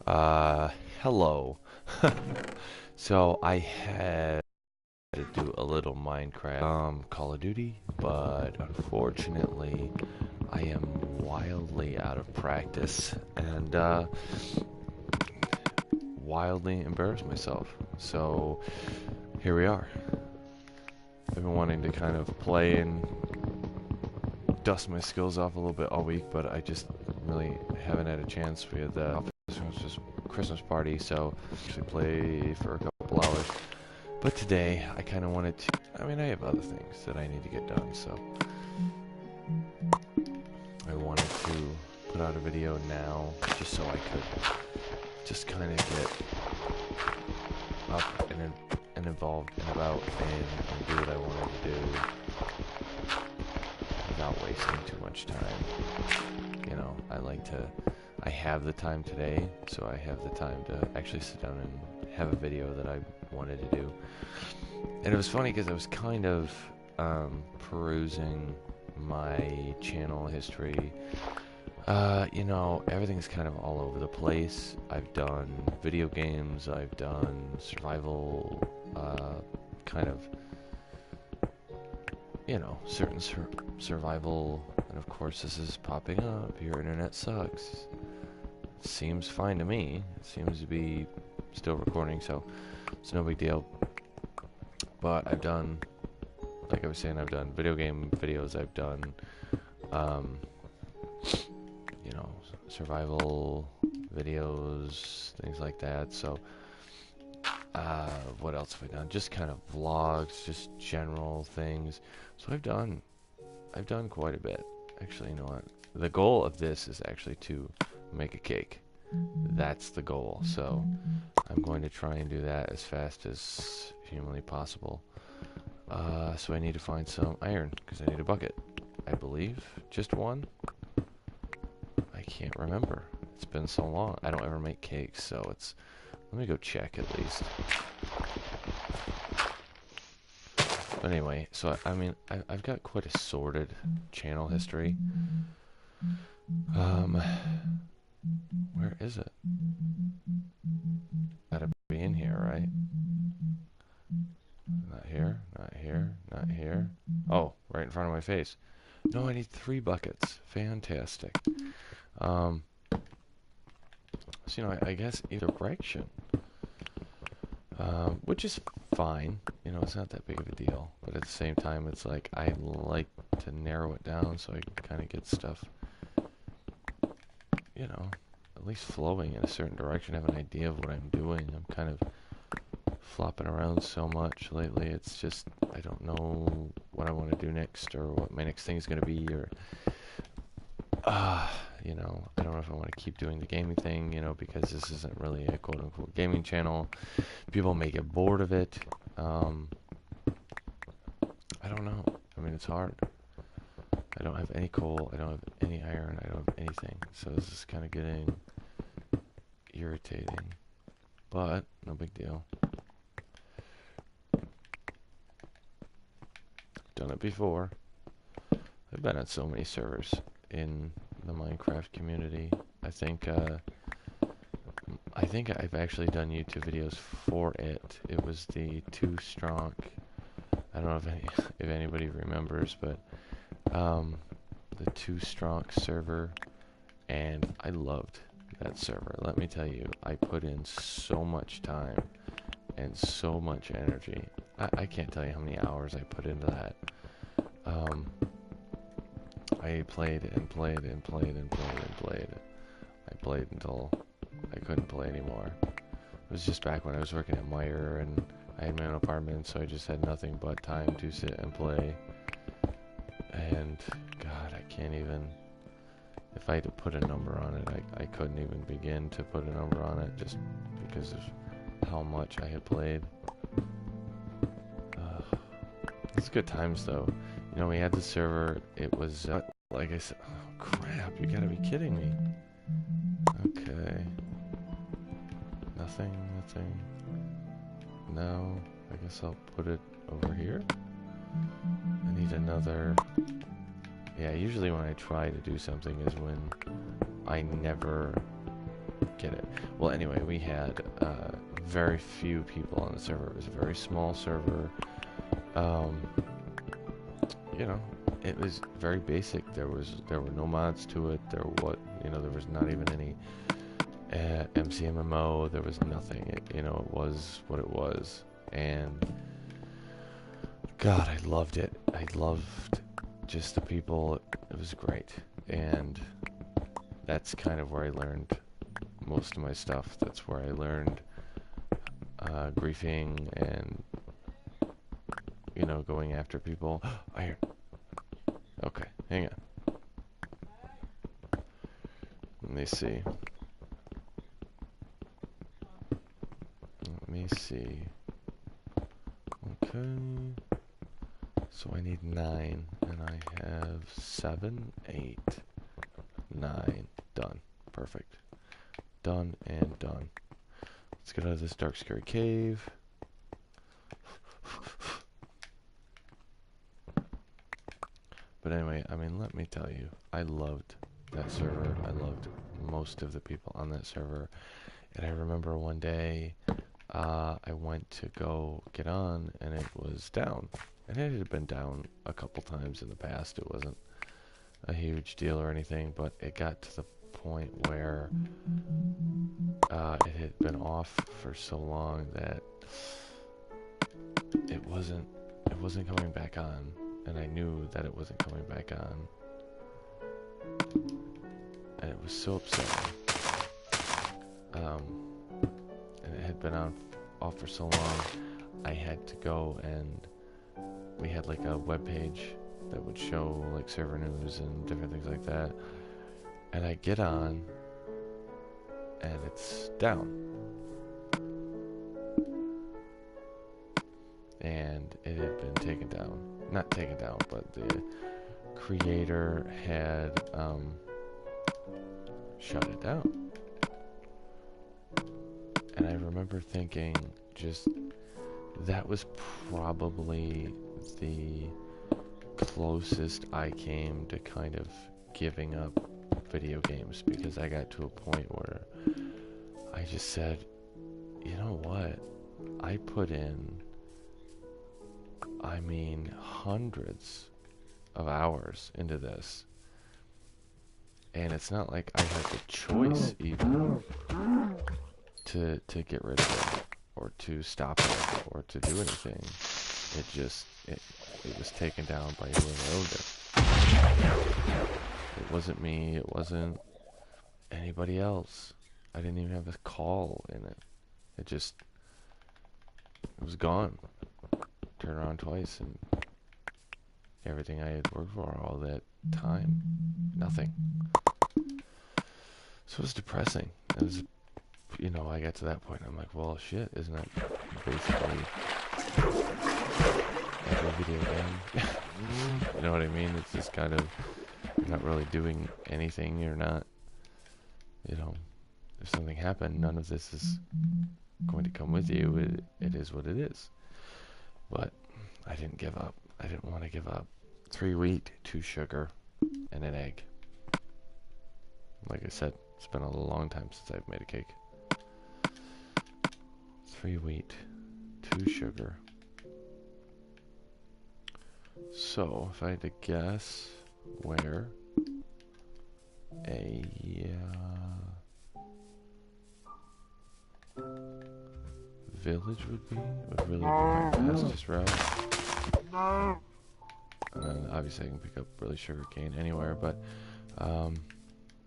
Uh, Hello. So I had to do a little Minecraft, Call of Duty, but unfortunately, I am wildly out of practice and wildly embarrassed myself. So here we are. I've been wanting to kind of play and dust my skills off a little bit all week, but I just really haven't had a chance. We had the Christmas party, so actually play for a couple hours. But today, I kind of wanted to. I mean, I have other things that I need to get done, so I wanted to put out a video now, just so I could just kind of get up and involved and about and do what I wanted to do without wasting too much time. You know, I have the time today, so I have the time to actually sit down and have a video that I wanted to do. And it was funny because I was kind of perusing my channel history. You know, everything's kind of all over the place. I've done video games, I've done survival, kind of, you know, certain survival, and of course this is popping up. Your internet sucks. Seems fine to me. It seems to be still recording, so it's no big deal. But I've done, like I was saying, I've done video game videos. I've done, you know, survival videos, things like that. So, what else have I done? Just kind of vlogs, just general things. So I've done quite a bit. Actually, you know what? The goal of this is actually to make a cake. That's the goal. So I'm going to try and do that as fast as humanly possible. So I need to find some iron because I need a bucket. I believe just one. I can't remember. It's been so long. I don't ever make cakes, so it's. Let me go check at least. But anyway, so I mean, I've got quite a sordid channel history. Where is it? Gotta be in here, right? Not here, not here, not here. Oh, right in front of my face. No, I need 3 buckets. Fantastic. So, you know, I guess either direction. Which is fine. You know, it's not that big of a deal. But at the same time, it's like I like to narrow it down so I can kind of get stuff, you know, at least flowing in a certain direction, have an idea of what I'm doing. I'm kind of flopping around so much lately. It's just, I don't know what I want to do next or what my next thing is going to be, or, you know, I don't know if I want to keep doing the gaming thing, you know, because this isn't really a quote-unquote gaming channel. People may get bored of it. I don't know. I mean, it's hard. I don't have any coal. I don't have any iron. I don't have anything. So this is kind of getting irritating. But, no big deal. Done it before. I've been on so many servers in the Minecraft community. I think I've actually done YouTube videos for it. It was the Too Strong. I don't know if anybody remembers, but the Too Strong server, and I loved that server. Let me tell you, I put in so much time and so much energy. I can't tell you how many hours I put into that. I played and played and played and played and played. I played until I couldn't play anymore. It was just back when I was working at Meyer and I had my own apartment, so I just had nothing but time to sit and play. And God, I can't even. If I had to put a number on it, I couldn't even begin to put a number on it just because of how much I had played. It's good times though. You know, we had the server. It was like I said. Oh crap! You gotta be kidding me. Okay. Nothing. Nothing. No. I guess I'll put it over here. I need another. Yeah, usually when I try to do something is when I never get it. Well, anyway, we had very few people on the server. It was a very small server. Um, you know, it was very basic. There were no mods to it. There was not even any MCMMO. There was nothing. It was what it was. And God, I loved it. I loved just the people. It was great. And that's kind of where I learned most of my stuff. That's where I learned griefing and, going after people. Iron. Okay, hang on. Let me see. Okay. So I need 9, and I have 7, 8, 9. Done. Perfect. Done and done. Let's get out of this dark, scary cave. But anyway, I mean, let me tell you, I loved that server. I loved most of the people on that server. And I remember one day, I went to go get on, and it was down. And it had been down a couple times in the past. It wasn't a huge deal or anything, but it got to the point where it had been off for so long that it wasn't coming back on, and I knew that it wasn't coming back on, and it was so upsetting. And it had been off for so long, I had to go, and we had like a web page that would show like server news and different things like that, and I get on, and it's down. And it had been taken down. Not taken down, but the creator had shut it down. And I remember thinking, that was probably the closest I came to kind of giving up video games, because I got to a point where I just said, you know what? I put in, hundreds of hours into this, and it's not like I had the choice even to get rid of it, or to stop it, or to do anything. It was taken down by whoever owned it. It wasn't me, it wasn't anybody else. I didn't even have a call in it. It was gone. Turned around twice, and everything I had worked for all that time, nothing. So it was depressing. It was, I got to that point, I'm like, well, shit, isn't that basically every video game? You know what I mean? It's just kind of, you're not really doing anything. You're not, if something happened, none of this is going to come with you. It is what it is. But I didn't give up. I didn't want to give up. 3 wheat, 2 sugar, and an egg. Like I said, it's been a long time since I've made a cake. 3 wheat, 2 sugar. So, if I had to guess where a village would really be my fastest route. And then obviously I can pick up really sugar cane anywhere, but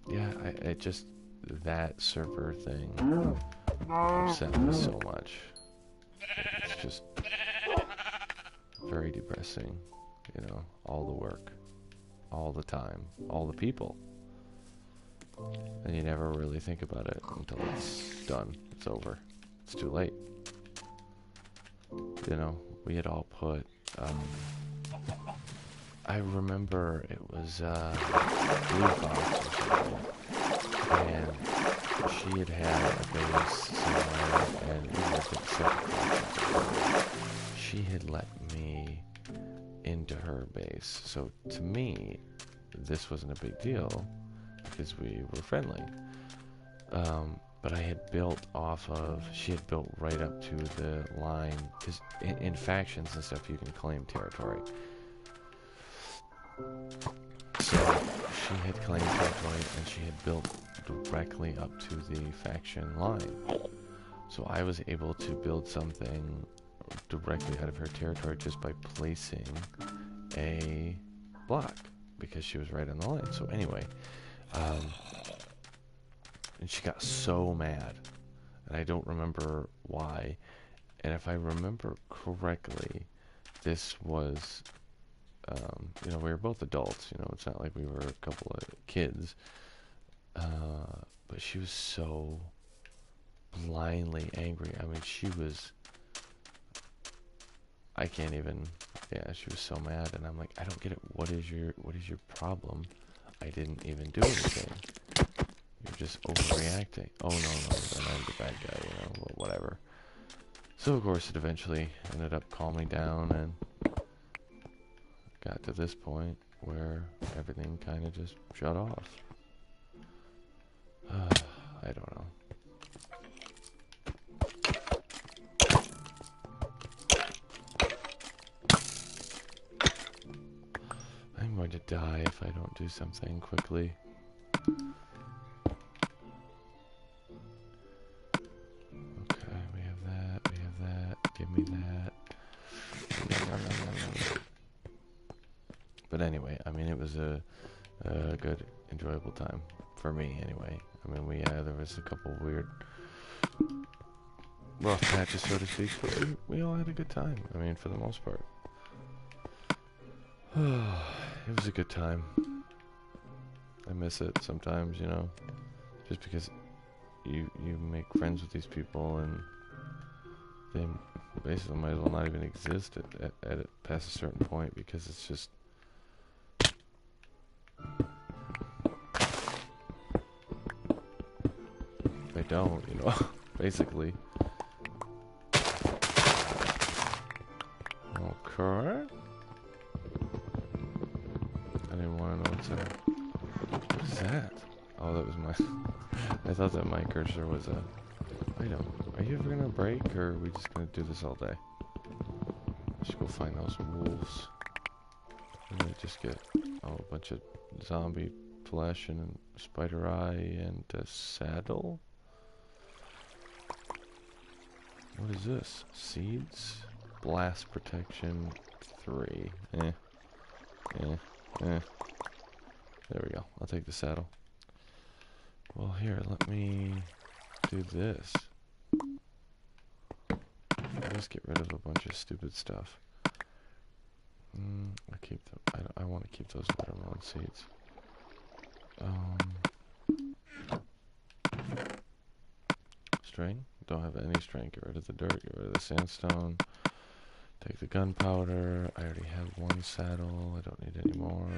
yeah, I just, that server thing upset me so much. It's just very depressing, all the work, all the time, all the people. And you never really think about it until it's done, it's over, it's too late. We had all put, I remember it was Blue Fox or something, and she had a base somewhere, and we lived at separate. She had let me into her base, so to me, this wasn't a big deal, because we were friendly. but I had built off of, she had built right up to the line, because in factions and stuff you can claim territory. So she had claimed territory and she had built directly up to the faction line. So I was able to build something directly out of her territory just by placing a block, because she was right on the line. So anyway, and she got so mad, and I don't remember why. And if I remember correctly, this was, you know, we were both adults, you know, it's not like we were a couple of kids, but she was so blindly angry. I mean, she was, I can't even, yeah, she was so mad, and I'm like, I don't get it. What is your problem? I didn't even do anything. You're just overreacting. Oh, no, then I'm the bad guy, you know, well, whatever. So, of course, it eventually ended up calming down and got to this point where everything kind of just shut off. I don't know. I'm going to die if I don't do something quickly. Okay, we have that, give me that. But anyway, I mean, it was a good, enjoyable time. For me, anyway. I mean, there was a couple weird, rough patches, so to speak, but we all had a good time. I mean, for the most part. It was a good time. I miss it sometimes, you know, just because you make friends with these people and they basically might as well not even exist at past a certain point, because it's just they don't, you know, basically. Okay. I didn't want to know what's that. What is that? Oh, that was my... I thought that my cursor was a item. Are you ever gonna break, or are we just gonna do this all day? Let's go find those wolves. And then just get a bunch of zombie flesh and a spider eye and a saddle. What is this? Seeds? Blast protection 3. There we go. I'll take the saddle. Well, here, let me do this. Let's get rid of a bunch of stupid stuff. I keep them. I want to keep those watermelon seeds. String. Don't have any string. Get rid of the dirt. Get rid of the sandstone. Take the gunpowder. I already have one saddle. I don't need any more.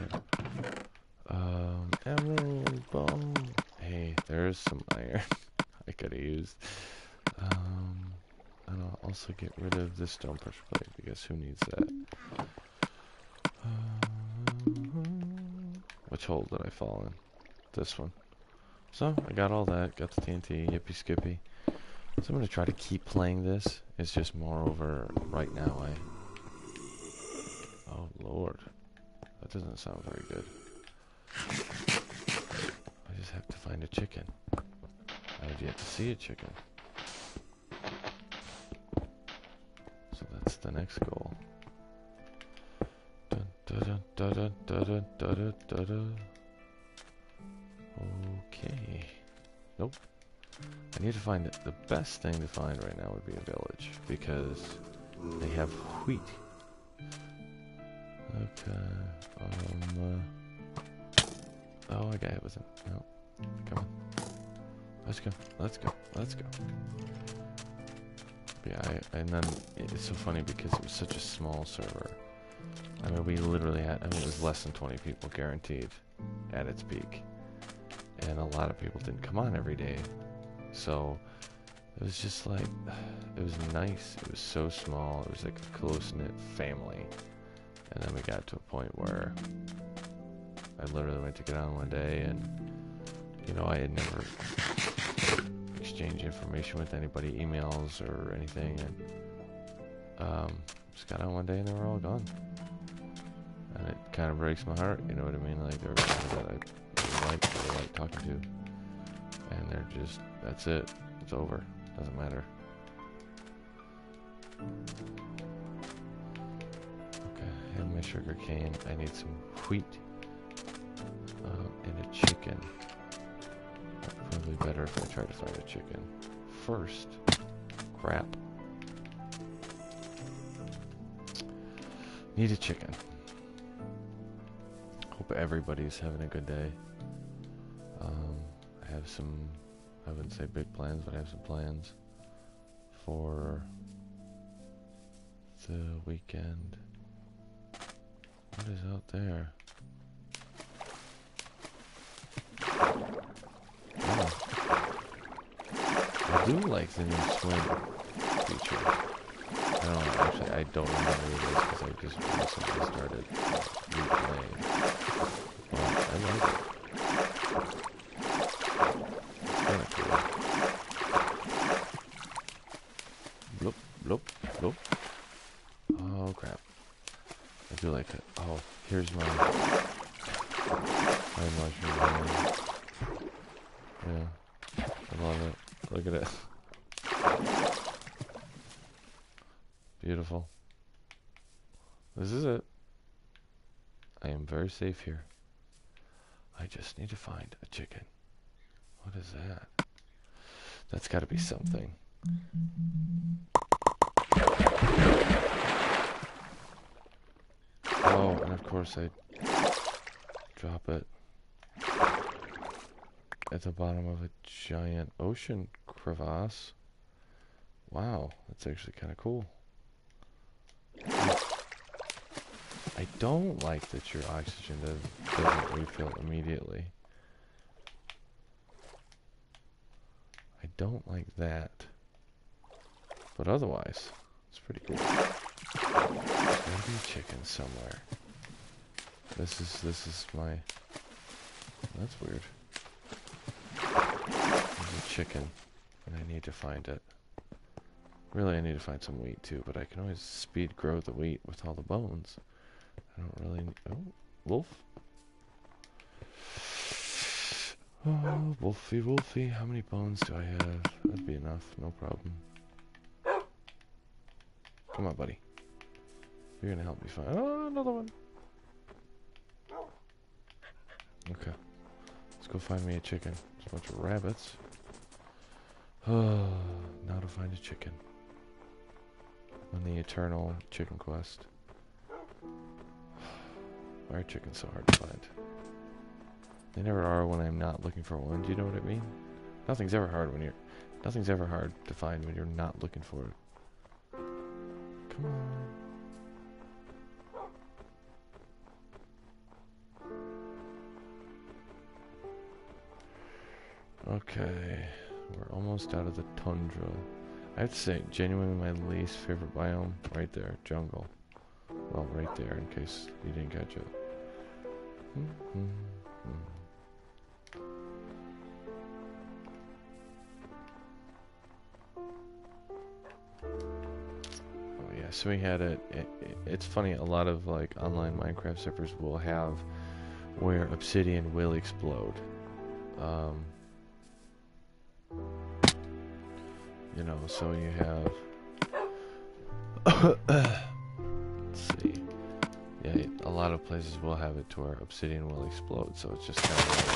Emerald bone. Hey, there's some iron I could have used. And I'll also get rid of this stone pressure plate, because who needs that? Which hole did I fall in? This one. So, I got all that. Got the TNT. Yippee skippy. So I'm going to try to keep playing this. It's just moreover, right now oh lord. That doesn't sound very good. I just have to find a chicken. I have yet to see a chicken. So that's the next goal. Dun, dun, dun, dun, dun, dun, dun, dun, dun. Okay. Nope. I need to find it. The best thing to find right now would be a village, because they have wheat. Okay. Oh, I got it with it. No. Come on. Let's go. Let's go. Let's go. Yeah, and then it's so funny because it was such a small server. I mean, we literally had, it was less than 20 people guaranteed at its peak. And a lot of people didn't come on every day. So it was just like, it was nice. It was so small. It was like a close-knit family. And then we got to a point where I literally went to get on one day, and, you know, I had never exchange information with anybody, emails or anything, and just got on one day and they were all gone. And it kind of breaks my heart, you know what I mean? Like, there were people that I really like talking to, and they're just, that's it. It's over. Doesn't matter. Okay, I have my sugar cane. I need some wheat and a chicken. Probably better if I try to find a chicken first. Crap. Need a chicken. Hope everybody's having a good day. I have some, I wouldn't say big plans, but I have some plans for the weekend. What is out there? Oh. I do like the new swing feature. I don't know, actually, I don't remember what it is because I just recently started replaying. But I like it. It's kind of cool. Bloop, bloop, bloop. Oh, crap. I do like it. Oh, here's my mushroom. Yeah, I love it. Look at it. Beautiful. This is it. I am very safe here. I just need to find a chicken. What is that? That's got to be something. Oh, and of course I drop it at the bottom of a giant ocean crevasse. Wow, that's actually kind of cool. I don't like that your oxygen doesn't refill immediately. I don't like that. But otherwise, it's pretty cool. There's gotta be a chicken somewhere. This is my... That's weird. There's a chicken, and I need to find it. Really, I need to find some wheat too, but I can always speed grow the wheat with all the bones. I don't really need... Oh, wolf. Oh, wolfie, wolfie. How many bones do I have? That'd be enough, no problem. Come on, buddy. You're gonna help me find... Oh, another one. Okay. Let's go find me a chicken. There's a bunch of rabbits. Oh, now to find a chicken. On the eternal chicken quest. Why are chickens so hard to find? They never are when I'm not looking for one. Do you know what I mean? Nothing's ever hard when you're... Nothing's ever hard to find when you're not looking for it. Come on. Okay. We're almost out of the tundra. I have to say, genuinely my least favorite biome, right there, jungle. Well, right there, in case you didn't catch it. Oh yeah, so we had it's funny, a lot of like online Minecraft servers will have where obsidian will explode. You know, so you have let's see. Yeah, a lot of places will have it to where obsidian will explode, so it's just kind of like,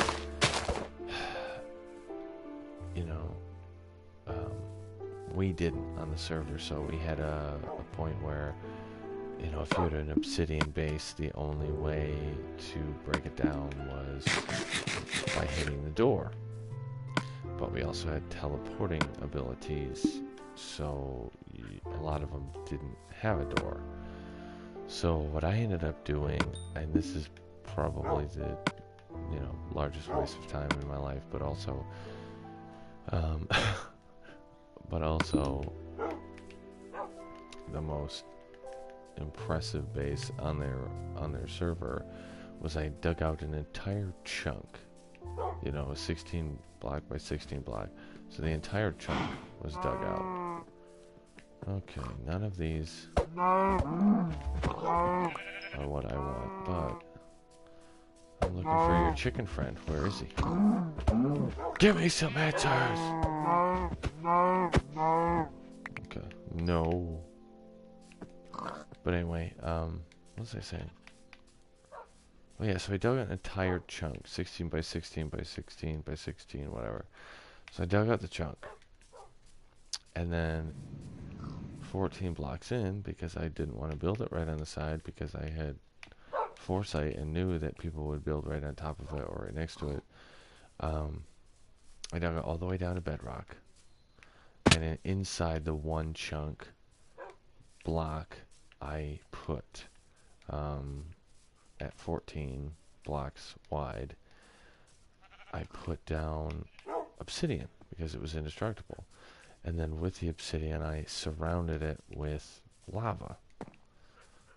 you know, we didn't on the server, so we had a point where, you know, if you had an obsidian base, the only way to break it down was by hitting the door. But we also had teleporting abilities, so a lot of them didn't have a door. So what I ended up doing, and this is probably the, you know, largest waste of time in my life, but also the most impressive base on their server, was I dug out an entire chunk, you know, a 16 block by 16 block So the entire chunk was dug out. Okay, none of these are what I want, but I'm looking for your chicken friend. Where is he? Give me some answers! Okay, no. But anyway, what was I saying? Oh yeah, so I dug out an entire chunk, 16 by 16 by 16 by 16, whatever. So I dug out the chunk. And then 14 blocks in, because I didn't want to build it right on the side, because I had foresight and knew that people would build right on top of it or right next to it. I dug it all the way down to bedrock. And then inside the one chunk block, I put, at 14 blocks wide, I put down obsidian because it was indestructible. And then with the obsidian, I surrounded it with lava.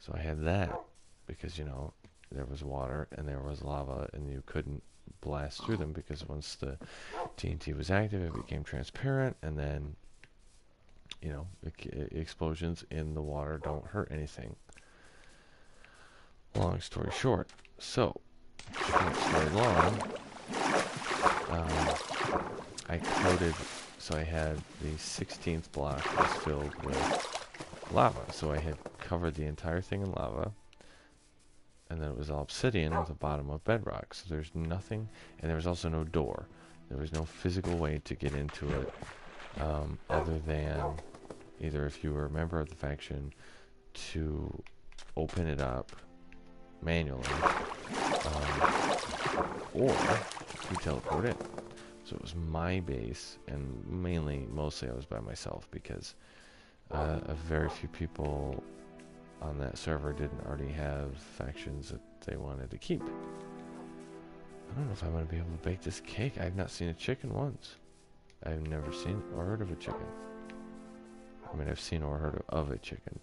So I had that because, you know, there was water and there was lava and you couldn't blast through them because once the TNT was active, it became transparent, and then, you know, explosions in the water don't hurt anything. Long story short, so, short story long, I coated, so I had the 16th block was filled with lava. So I had covered the entire thing in lava, and then it was all obsidian with the bottom of bedrock. So there's nothing, and there was also no door. There was no physical way to get into it, other than either if you were a member of the faction to open it up manually, or to teleport in. So it was my base, and mostly I was by myself because very few people on that server didn't already have factions that they wanted to keep. I don't know if I'm going to be able to bake this cake. I've not seen a chicken once. I've never seen or heard of a chicken. I mean, I've seen or heard of a chicken,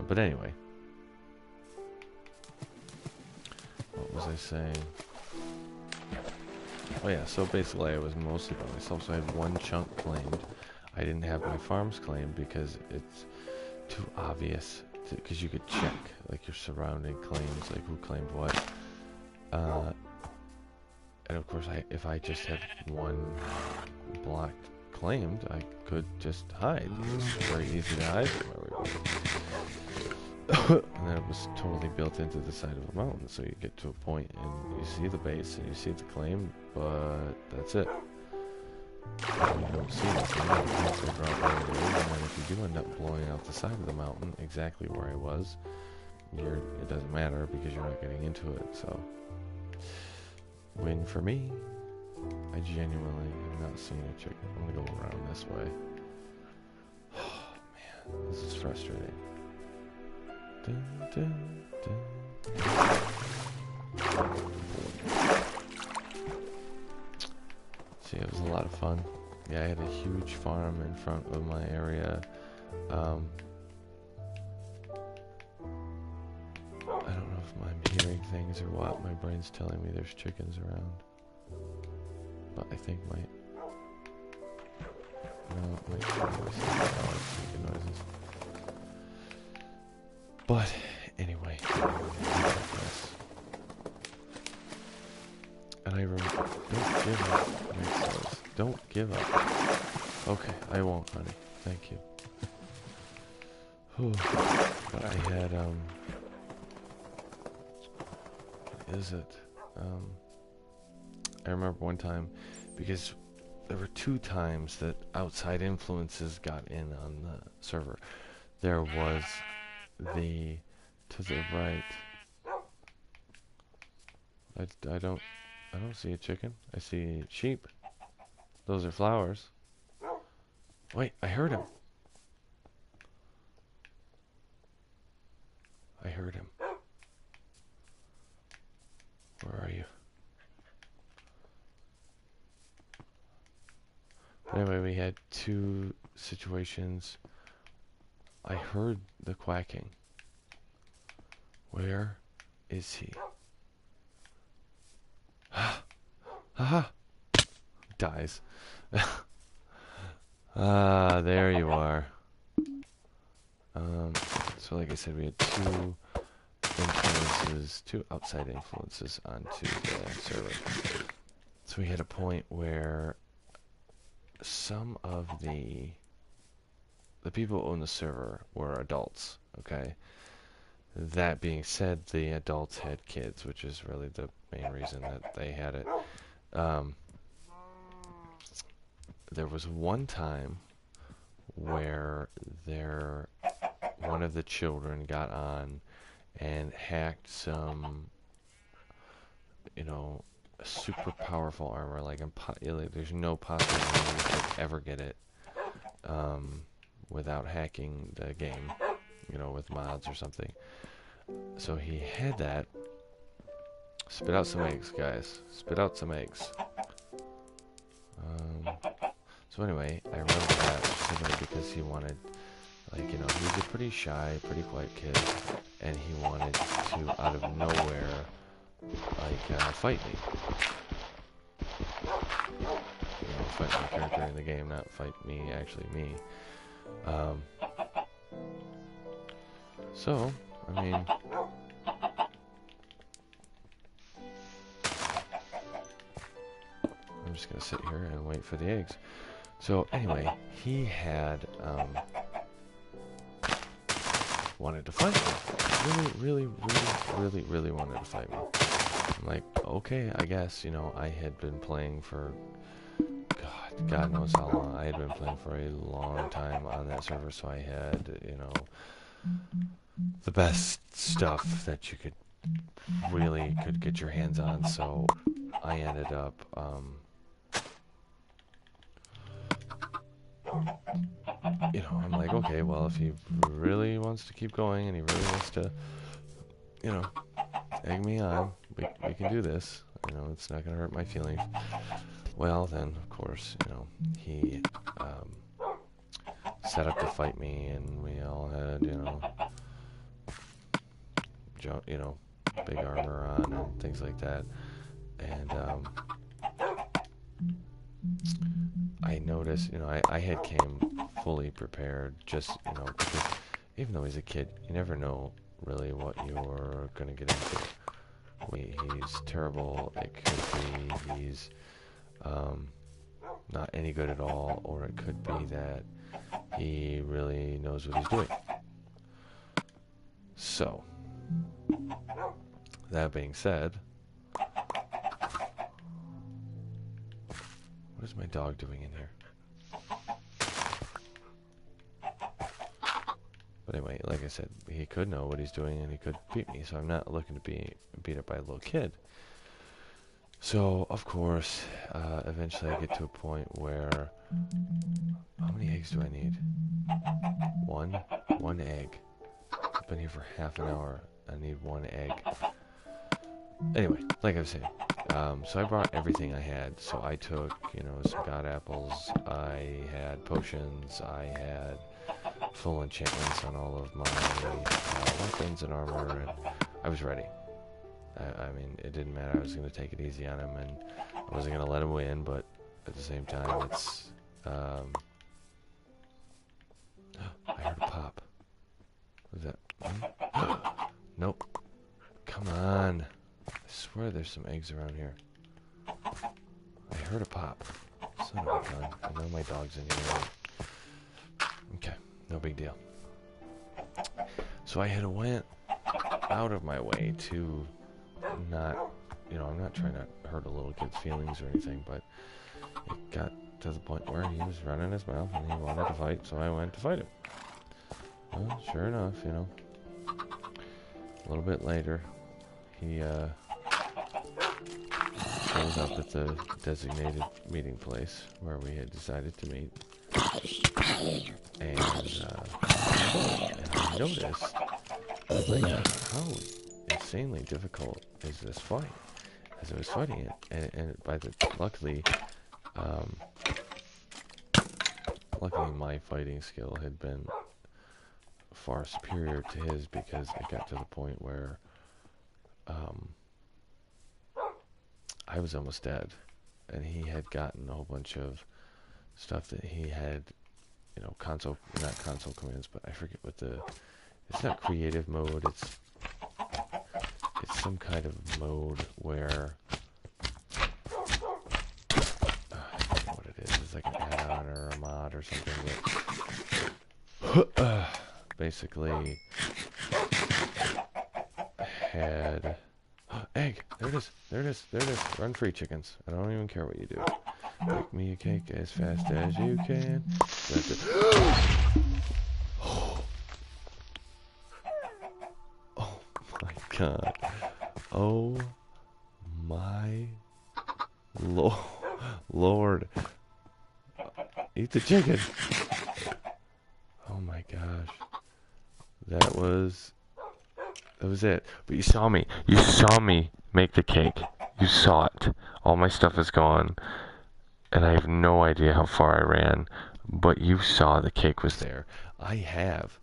but anyway. What was I saying? Oh yeah, so basically I was mostly by myself, so I had one chunk claimed. I didn't have my farms claimed because it's too obvious, because you could check, like, your surrounding claims, like who claimed what. And of course, if I just had one block claimed, I could just hide. It's very easy to hide from everybody. And then it was totally built into the side of a mountain, so you get to a point and you see the base and you see the claim, but that's it. You don't see anything, you can't figure out where it is, and then if you do end up blowing out the side of the mountain exactly where I was, it doesn't matter because you're not getting into it. So win for me. I genuinely have not seen a chicken. I'm gonna go around this way. Oh man, this is frustrating. Dun, dun, dun. See, it was a lot of fun. Yeah, I had a huge farm in front of my area. I don't know if I'm hearing things or what. My brain's telling me there's chickens around. But I think my... No, it might be chicken noises. But, anyway. And I remember... Don't give up, it says. Don't give up. Okay, I won't, honey. Thank you. Whew. But I had, what is it? I remember one time, because there were 2 times that outside influences got in on the server. There was the, to the right. I don't see a chicken. I see sheep. Those are flowers. Wait, I heard him. I heard him. Where are you? But anyway, we had 2 situations. I heard the quacking. Where is he? Haha! dies. Ah, there you are. So like I said, we had two outside influences onto the server. So we had a point where some of the people who own the server were adults, okay? That being said, the adults had kids, which is really the main reason that they had it. Um, there was one time where one of the children got on and hacked some, super powerful armor. Like, there's no possible way you could ever get it without hacking the game, with mods or something. So he had that. Spit out some eggs, guys. Spit out some eggs. So anyway, I remember that simply because he wanted, he was a pretty shy, pretty quiet kid, and he wanted to, out of nowhere, fight me. Fight my character in the game, not fight me, actually me. So, I mean, I'm just gonna sit here and wait for the eggs. So anyway, he had wanted to fight me. Really wanted to fight me. I'm like, okay, I guess, I had been playing for God knows how long. I had been playing for a long time on that server, so I had, the best stuff that you could get your hands on. So I ended up I'm like, okay, well, if he really wants to keep going and he really wants to, egg me on, we can do this. It's not going to hurt my feelings. Well, then, of course, he set up to fight me, and we all had, big armor on and things like that. And I noticed, I had came fully prepared, just, because even though he's a kid, you never know really what you're going to get into. He's terrible, it could be he's not any good at all, or it could be that he really knows what he's doing. So, that being said, what is my dog doing in here? But anyway, like I said, he could know what he's doing and he could beat me, so I'm not looking to be beat up by a little kid. So, of course, eventually I get to a point where, how many eggs do I need? One egg. I've been here for half an hour. I need one egg. Anyway, like I was saying, so I brought everything I had. So I took, some god apples, I had potions, I had full enchantments on all of my weapons and armor, and I was ready. I mean, it didn't matter. I was going to take it easy on him, and I wasn't going to let him win, but at the same time, it's... I heard a pop. Was that... Nope. Come on. I swear there's some eggs around here. I heard a pop. Son of a gun. I know my dog's in here. Okay. No big deal. So I had went out of my way to not, I'm not trying to hurt a little kid's feelings or anything, but it got to the point where he was running his mouth and he wanted to fight, so I went to fight him. Well, sure enough, a little bit later, he shows up at the designated meeting place where we had decided to meet. And I noticed, how insanely difficult is this fight? As I was fighting it, and luckily my fighting skill had been far superior to his, because it got to the point where I was almost dead, and he had gotten a whole bunch of stuff that he had, you know, not console commands, but I forget what it's not creative mode, it's some kind of mode where, I don't know what it is, it's like an add-on or a mod or something that basically had, egg, there it is, run free chickens, I don't even care what you do. Make me a cake as fast as you can. Oh my god. Oh my Lord. Eat the chicken. Oh my gosh. That was it. But you saw me. You saw me make the cake. You saw it. All my stuff is gone. And I have no idea how far I ran, but you saw the cake was there. I have.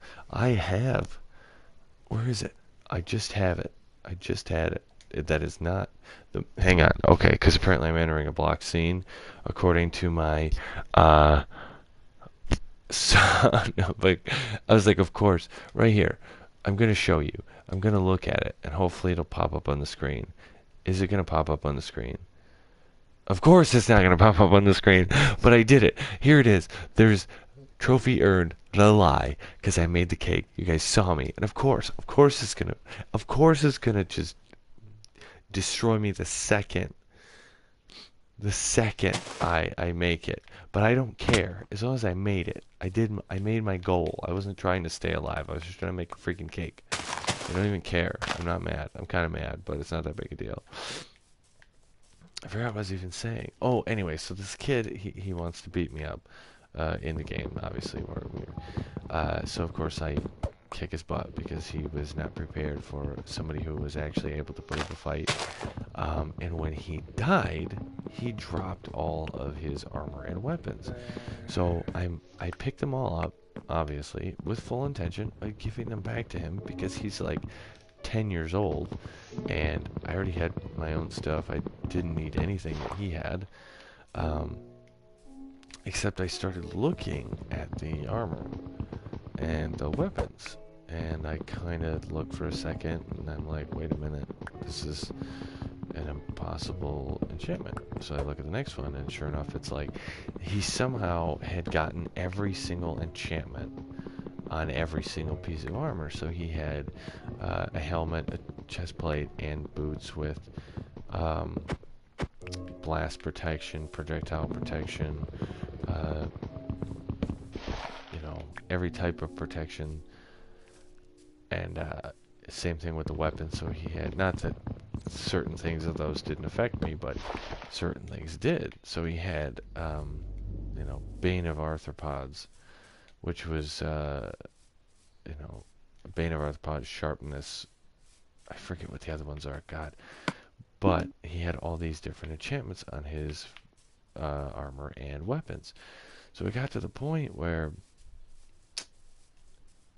Where is it? I just have it. I just had it. That is not the. Hang on. Okay, because apparently I'm entering a block scene, according to my. Son of a. I was like, of course, right here. I'm gonna show you. I'm gonna look at it, and hopefully it'll pop up on the screen. Is it gonna pop up on the screen? Of course it's not going to pop up on the screen, but I did it. Here it is. There's trophy earned, the lie, because I made the cake. You guys saw me. And of course it's going to just destroy me the second I make it. But I don't care. As long as I made it. I made my goal. I wasn't trying to stay alive. I was just trying to make a freaking cake. I don't even care. I'm not mad. I'm kind of mad, but it's not that big a deal. I forgot what I was even saying. Oh, anyway, so this kid, he wants to beat me up in the game, obviously. So, of course, I kick his butt because he was not prepared for somebody who was actually able to put up a fight. And when he died, he dropped all of his armor and weapons. So I picked them all up, obviously, with full intention of giving them back to him because he's like 10 years old, and I already had my own stuff. I didn't need anything that he had, except I started looking at the armor and the weapons, and I kind of looked for a second, and I'm like, wait a minute, this is an impossible enchantment. So I look at the next one, and sure enough, it's like he somehow had gotten every single enchantment on every single piece of armor. So he had a helmet, a chest plate, and boots with blast protection, projectile protection, you know, every type of protection. And same thing with the weapons. So he had, not that certain things of those didn't affect me, but certain things did. So he had, you know, Bane of Arthropods, which was, you know, Bane of Arthropods, sharpness. I forget what the other ones are, God. But he had all these different enchantments on his armor and weapons. So it got to the point where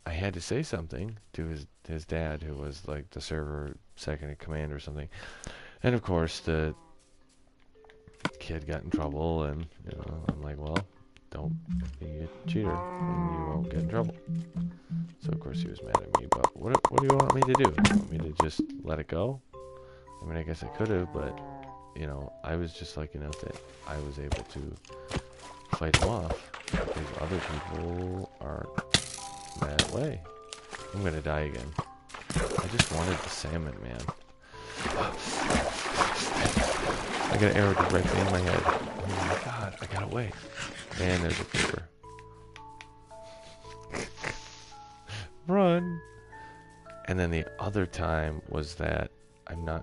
I had to say something to his dad, who was like the server second in command or something. And of course, the kid got in trouble, and you know, I'm like, well, don't be a cheater, and you won't get in trouble. So of course he was mad at me. But what do you want me to do? You want me to just let it go? I mean, I guess I could have, but you know, I was just lucky enough that I was able to fight him off, because other people aren't that way. I'm gonna die again. I just wanted the salmon, man. I got an arrow directly in my head. Oh my god, I got away. And there's a creeper. Run! And then the other time was that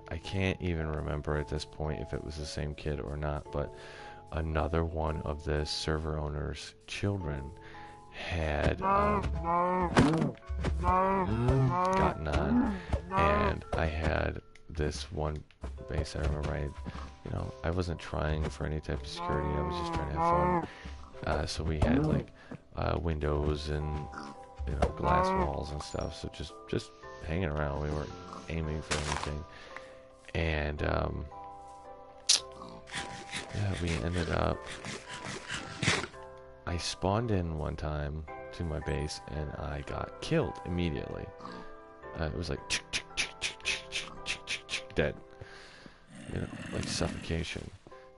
I can't even remember at this point if it was the same kid or not, but another one of the server owner's children had gotten on, and I had this one base. I remember I wasn't trying for any type of security. I was just trying to have fun. So we had like windows and glass walls and stuff. So just hanging around. We weren't aiming for anything. And yeah, we ended up, I spawned in one time to my base and I got killed immediately. It was like dead, you know, like suffocation.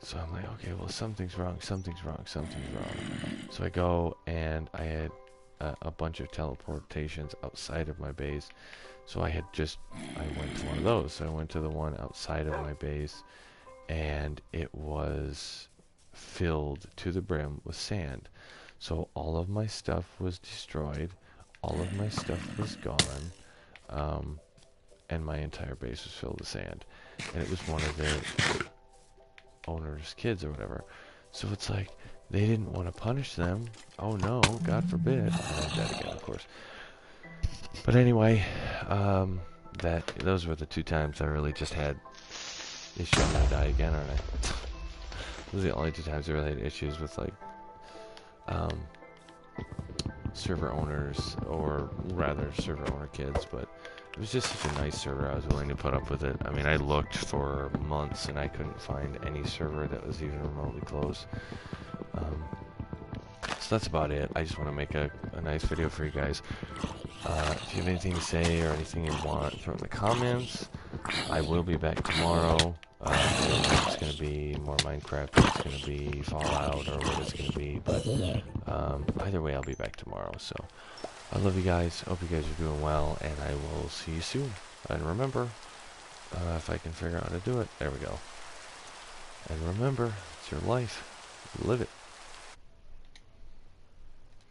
So I'm like, okay, well, something's wrong, something's wrong, something's wrong. So I go and I had a bunch of teleportations outside of my base. So I went to one of those. So I went to the one outside of my base, and it was filled to the brim with sand. So all of my stuff was destroyed, all of my stuff was gone, and my entire base was filled with sand. And it was one of the owner's kids or whatever. So it's like, they didn't want to punish them. Oh no, God forbid. And I'm dead again, of course. But anyway, those were the 2 times I really just had issues. I'm gonna die again, aren't I? Those are the only 2 times I really had issues with, like, server owners, or rather server owner kids, but it was just such a nice server. I was willing to put up with it. I mean, I looked for months and I couldn't find any server that was even remotely close. So that's about it. I just want to make a nice video for you guys. If you have anything to say or anything you want, throw it in the comments. I will be back tomorrow. It's going to be more Minecraft, it's going to be Fallout, or what it's going to be, but either way I'll be back tomorrow. So I love you guys, hope you guys are doing well, and I will see you soon. And remember, if I can figure out how to do it, there we go. And remember, it's your life, live it.